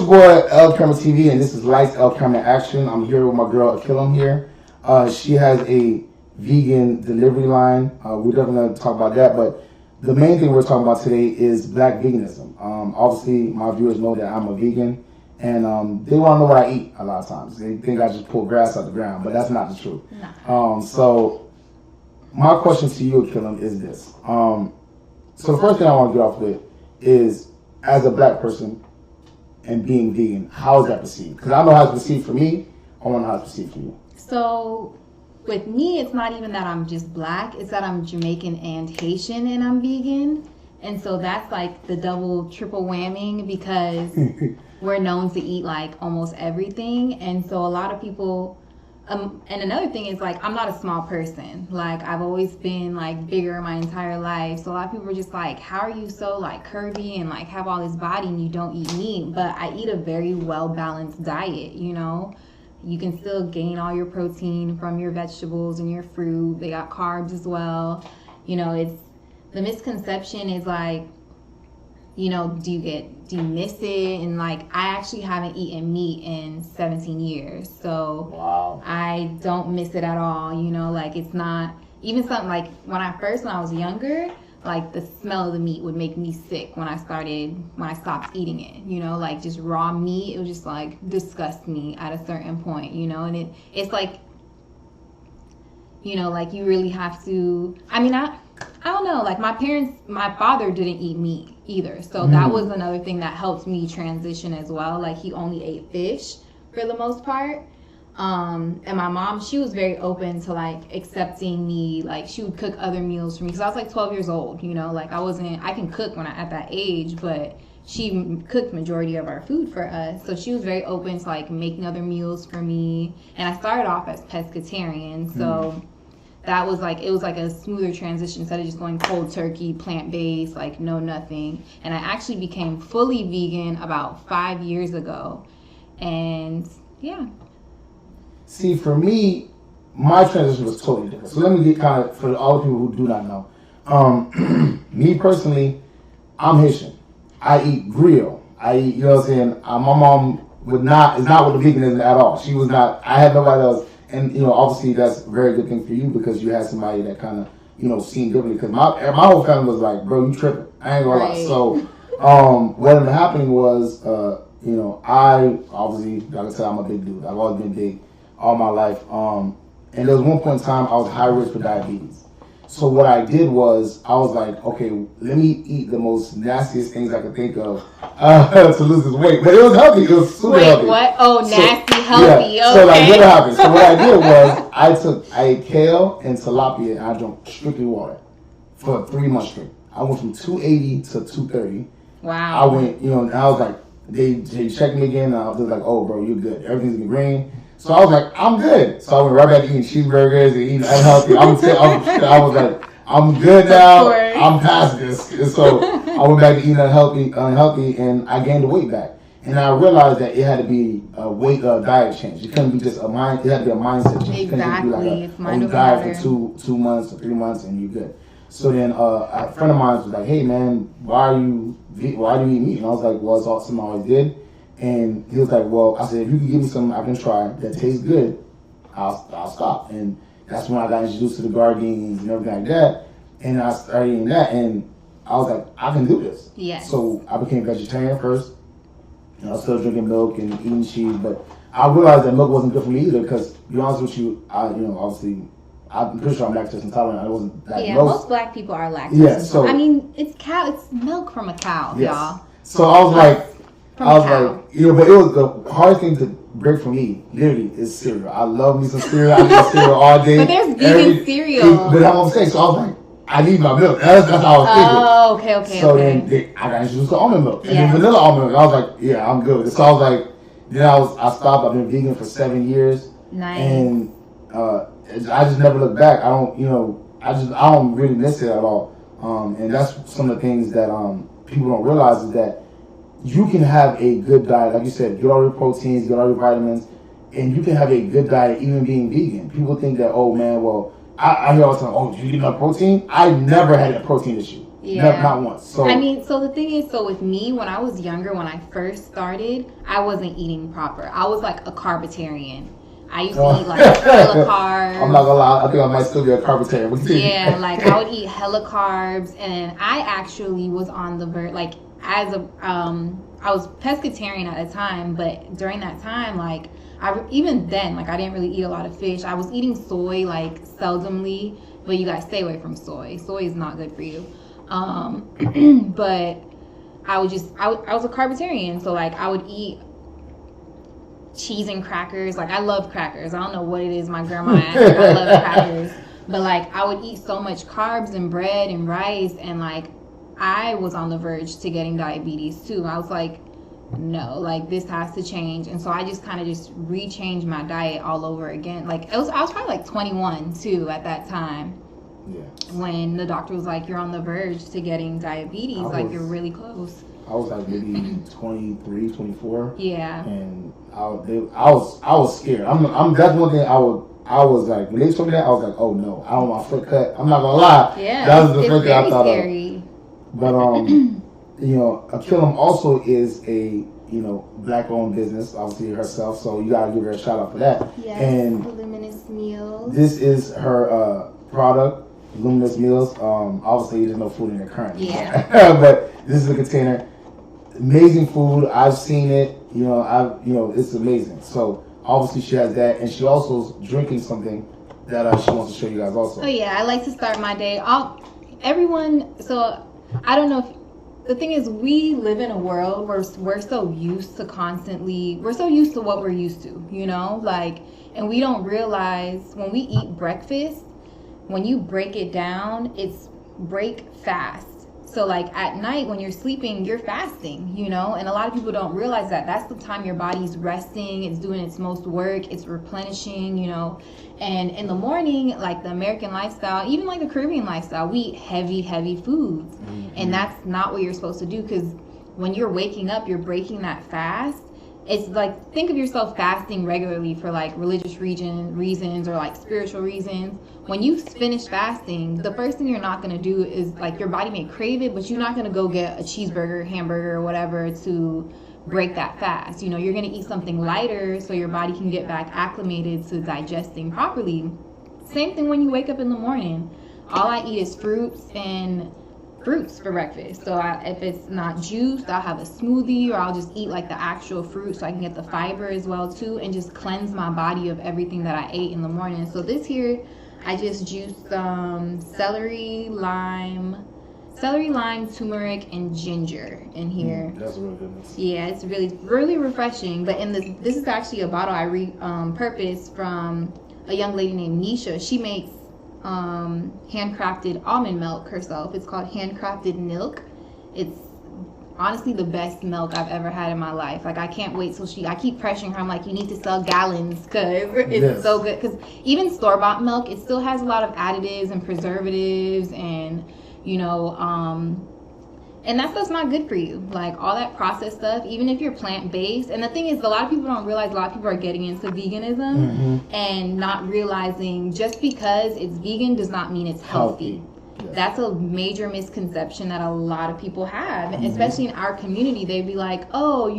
your boy LCameraTV, and this is Lights L Camera Action. I'm here with my girl Akilam here. She has a vegan delivery line. We're definitely going to talk about that, but the main thing we're talking about today is Black Veganism. Obviously, my viewers know that I'm a vegan, and they want to know what I eat a lot of times. They think I just pull grass out the ground, but that's not the truth. No. So my question to you, Akilam, is this. So the first thing I want to get off with is, as a black person and being vegan, how is that perceived? Because I know how it's perceived for me. I want to know how it's perceived for you. So with me, it's not even that I'm just black. It's that I'm Jamaican and Haitian and I'm vegan. And so that's like the double, triple whamming, because we're known to eat like almost everything. And so a lot of people... and another thing is, like, I'm not a small person. Like, I've always been like bigger my entire life. So a lot of people are just like, how are you so like curvy and like have all this body and you don't eat meat? But I eat a very well balanced diet, you know. You can still gain all your protein from your vegetables and your fruit. They got carbs as well. You know, it's the misconception is like, you know, do you miss it? And like, I actually haven't eaten meat in 17 years. So wow. I don't miss it at all. You know, like, it's not even something like when I was younger, like the smell of the meat would make me sick when I stopped eating it, you know, like just raw meat. It would just like disgust me at a certain point, you know, and it's like, you know, like you really have to, I mean, I don't know, like my father didn't eat meat either. So that was another thing that helped me transition as well. Like, he only ate fish for the most part. And my mom, she was very open to like accepting me. Like, she would cook other meals for me because I was like 12 years old, you know, like I can cook at that age, but she cooked majority of our food for us. So she was very open to like making other meals for me. And I started off as pescatarian. So that was like, it was like a smoother transition instead of just going cold turkey, plant-based, like no nothing. And I actually became fully vegan about 5 years ago. And yeah. See, for me, my transition was totally different. So let me get kind of, for all the people who do not know. Me personally, I'm Haitian. I eat grill. I eat, you know what I'm saying? My mom is not with the veganism at all. She was not, I had nobody else. And, you know, obviously that's a very good thing for you because you had somebody that kind of, you know, seen differently. Because my whole family was like, bro, you tripping. I ain't gonna lie. So what ended up happening was, you know, I obviously, like I said, I'm a big dude. I've always been big all my life. And there was one point in time I was high risk for diabetes. So what I did was, I was like, okay, let me eat the most nastiest things I could think of to lose this weight. But it was healthy. It was super healthy. Wait, what? Oh, nasty, healthy. Yeah. Okay. So like, what happened? So what I did was, I ate kale and tilapia, and I drank strictly water for 3 months straight. I went from 280 to 230. Wow. I went, you know, and I was like, they checked me again, and I was like, oh, bro, you're good. Everything's in green. So I was like, I'm good. So I went right back to eating cheeseburgers and eating unhealthy. I was like, I'm good now. I'm past this. And so I went back to eating unhealthy, and I gained the weight back. And I realized that it had to be a diet change. It couldn't be just a mind. It had to be a mindset change. Exactly. It couldn't be like you diet for 2 months or 3 months and you're good. So then a friend of mine was like, hey man, why do you eat meat? And I was like, well, it's all something I always did. And he was like, well, I said, if you can give me something I can try that tastes good, I'll stop. And that's when I got introduced to the Gardeins and everything like that. And I started eating that, and I was like, I can do this. Yes. So I became vegetarian first. And I was still drinking milk and eating cheese, but I realized that milk wasn't good for me either. Because to be honest with you, obviously, I'm pretty sure I'm lactose intolerant. I wasn't diagnosed. Yeah, most black people are lactose intolerant. So I mean, it's milk from a cow, yes. y'all. So I was like, you know, but it was the hardest thing to break for me, literally, is cereal. I love me some cereal. I eat cereal all day. But there's vegan cereal. But that's what I'm saying. So I was like, I need my milk. That's how I was thinking. Oh, okay. So then I got introduced to almond milk. And then vanilla almond milk. I was like, yeah, I'm good. So I was like, then I stopped. I've been vegan for 7 years. Nice. And I just never looked back. I don't really miss it at all. And that's some of the things that people don't realize is that you can have a good diet, like you said, get all your proteins, get all your vitamins, and you can have a good diet even being vegan. People think that, oh man, well, I hear all the time, oh, do you get enough protein? I never had a protein issue. Yeah. Not once. So I mean, so the thing is, so with me, when I was younger, when I first started, I wasn't eating proper. I was like a carbitarian. I used to eat like hella carbs. I'm not gonna lie, I think I might still be a carbitarian. Yeah, like I would eat hella carbs, and I actually was on the verge, like as a I was pescatarian at the time, but during that time, like even then, like I didn't really eat a lot of fish. I was eating soy like seldomly, but you guys stay away from soy. Soy is not good for you. But I was a carbitarian, so like I would eat cheese and crackers. Like I love crackers. I don't know what it is. My grandma asked me, I love crackers, but like I would eat so much carbs and bread and rice, and like I was on the verge to getting diabetes too. I was like, no, like this has to change. And so I just kind of just rechanged my diet all over again. Like I was probably like 21 too at that time. Yeah. When the doctor was like, you're on the verge to getting diabetes, like you're really close. I was like maybe 23, 24. Yeah. And I was scared. That's one thing I was like, when they told me that, I was like, oh no, I don't want my foot cut. I'm not gonna lie. Yeah. That was the first thing I thought scary. of. But you know, Akilam also is a black owned business, obviously herself. So you gotta give her a shout out for that. Yes. And Luminous Meals. this is her product. Luminous Meals. Obviously, there's no food in it currently. Yeah. But this is a container. Amazing food. I've seen it. It's amazing. So obviously she has that, and she also is drinking something that she wants to show you guys also. Oh yeah, I like to start my day. So I don't know if the thing is, we live in a world where we're so used to what we're used to, like, and we don't realize when we eat breakfast. When you break it down, it's break fast. So like at night when you're sleeping, you're fasting, and a lot of people don't realize that. That's the time your body's resting, it's doing its most work, it's replenishing, and in the morning, like the American lifestyle, even like the Caribbean lifestyle, we eat heavy foods. Mm-hmm. And that's not what you're supposed to do, because when you're waking up, you're breaking that fast. It's like, think of yourself fasting regularly for like religious reasons or like spiritual reasons. When you finish fasting, the first thing you're not going to do is, like, your body may crave it, but you're not going to go get a cheeseburger, hamburger, or whatever to break that fast. You're going to eat something lighter so your body can get back acclimated to digesting properly. Same thing when you wake up in the morning. All I eat is fruits for breakfast. So if it's not juiced, I'll have a smoothie, or I'll just eat like the actual fruit so I can get the fiber as well too, and just cleanse my body of everything that I ate in the morning. So this here, I just juiced celery, lime, turmeric, and ginger in here. That's really good. Yeah, it's really refreshing. But in this is actually a bottle I repurposed from a young lady named Nisha. She makes handcrafted almond milk herself. It's called handcrafted milk. It's honestly the best milk I've ever had in my life. Like, I can't wait till I keep pressuring her. I'm like, you need to sell gallons because it's so good. Because even store-bought milk, it still has a lot of additives and preservatives and and that stuff's not good for you. Like, all that processed stuff, even if you're plant-based. And the thing is, a lot of people don't realize, a lot of people are getting into veganism and not realizing just because it's vegan does not mean it's healthy. Yes. That's a major misconception that a lot of people have, especially in our community. They'd be like, oh,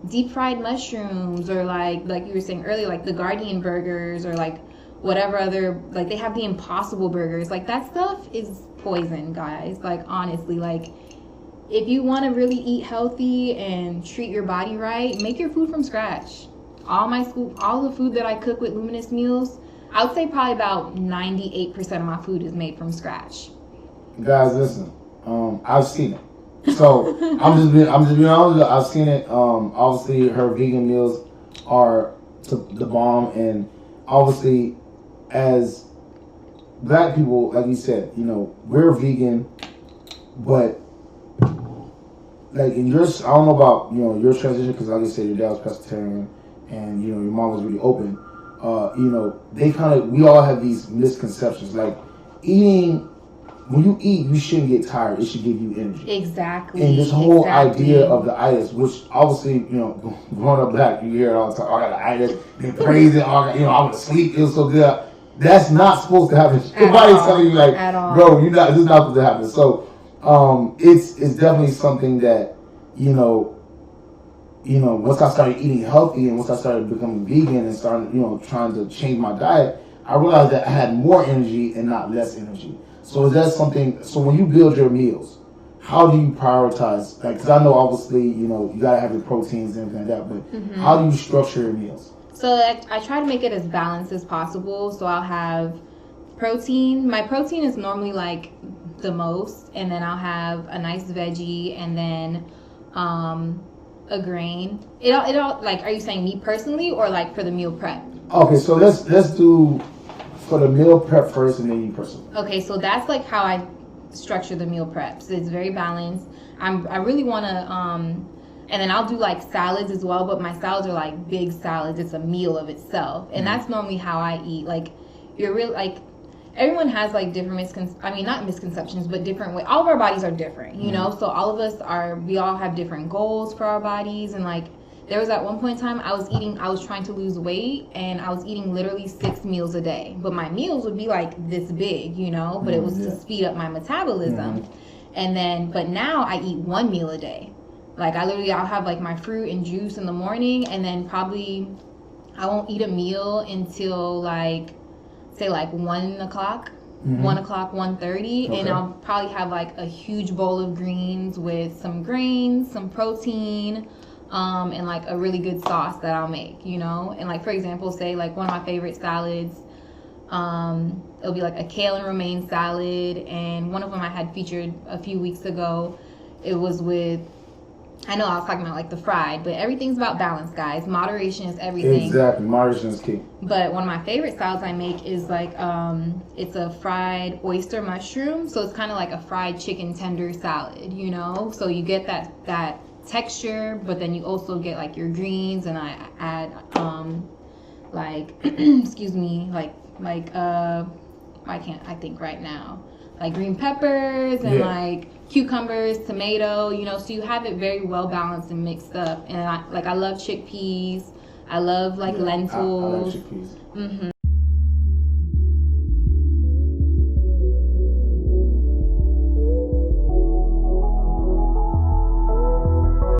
deep fried mushrooms, or like you were saying earlier, like the Guardian burgers, or like whatever other, like they have the Impossible burgers. Like, that stuff is poison, guys. Like, honestly, like, if you want to really eat healthy and treat your body right, make your food from scratch. All the food that I cook with Luminous Meals, I would say probably about 98% of my food is made from scratch. Guys, listen, I've seen it. So I'm just being honest. I've seen it. Obviously, her vegan meals are the bomb, and obviously, as black people, like you said, we're vegan, but like in yours, I don't know about your transition, because like you said, your dad was pescatarian, and your mom was really open. We all have these misconceptions. Like, when you eat, you shouldn't get tired. It should give you energy. Exactly. And this whole idea of the itis, which obviously, growing up black, you hear it all the time. I got the itis. They praise it. I went to sleep. It was so good. That's not supposed to happen. Your body's telling you, like, bro, this is not supposed to happen. So It's definitely something that, once I started eating healthy and once I started becoming vegan and started, trying to change my diet, I realized that I had more energy and not less energy. So is that something? So when you build your meals, how do you prioritize? Like, because I know obviously, you gotta have your proteins and everything like that, but how do you structure your meals? So I try to make it as balanced as possible. So I'll have protein. My protein is normally like the most, and then I'll have a nice veggie, and then a grain. It all like, are you saying me personally or like for the meal prep? Okay, so let's do for the meal prep first, and then you personally. Okay, so that's like how I structure the meal prep. So it's very balanced. I really want to and then I'll do like salads as well, but my salads are like big salads. It's a meal of itself, and that's normally how I eat. Like, you're really like, everyone has like different not misconceptions, but different way. All of our bodies are different, so all of us we all have different goals for our bodies. And like, there was at one point in time I was trying to lose weight, and I was eating literally 6 meals a day, but my meals would be like this big, but it was to speed up my metabolism. And then, but now I eat 1 meal a day. Like, I'll have like my fruit and juice in the morning, and then probably I won't eat a meal until like, say like 1 o'clock, 1 o'clock, 1:30, and I'll probably have like a huge bowl of greens with some grains, some protein, and like a really good sauce that I'll make, and like, for example, say like one of my favorite salads, it'll be like a kale and romaine salad, and one of them I had featured a few weeks ago, it was with, I know I was talking about like the fried, but everything's about balance, guys. Moderation is everything. Exactly, moderation is key. But one of my favorite salads I make is like, it's a fried oyster mushroom. So it's kind of like a fried chicken tender salad, So you get that texture, but then you also get like your greens, and I add like excuse me, like why can't I think right now? Like green peppers and like cucumbers, tomato, so you have it very well balanced and mixed up. And I love chickpeas. I love like lentils. I love chickpeas.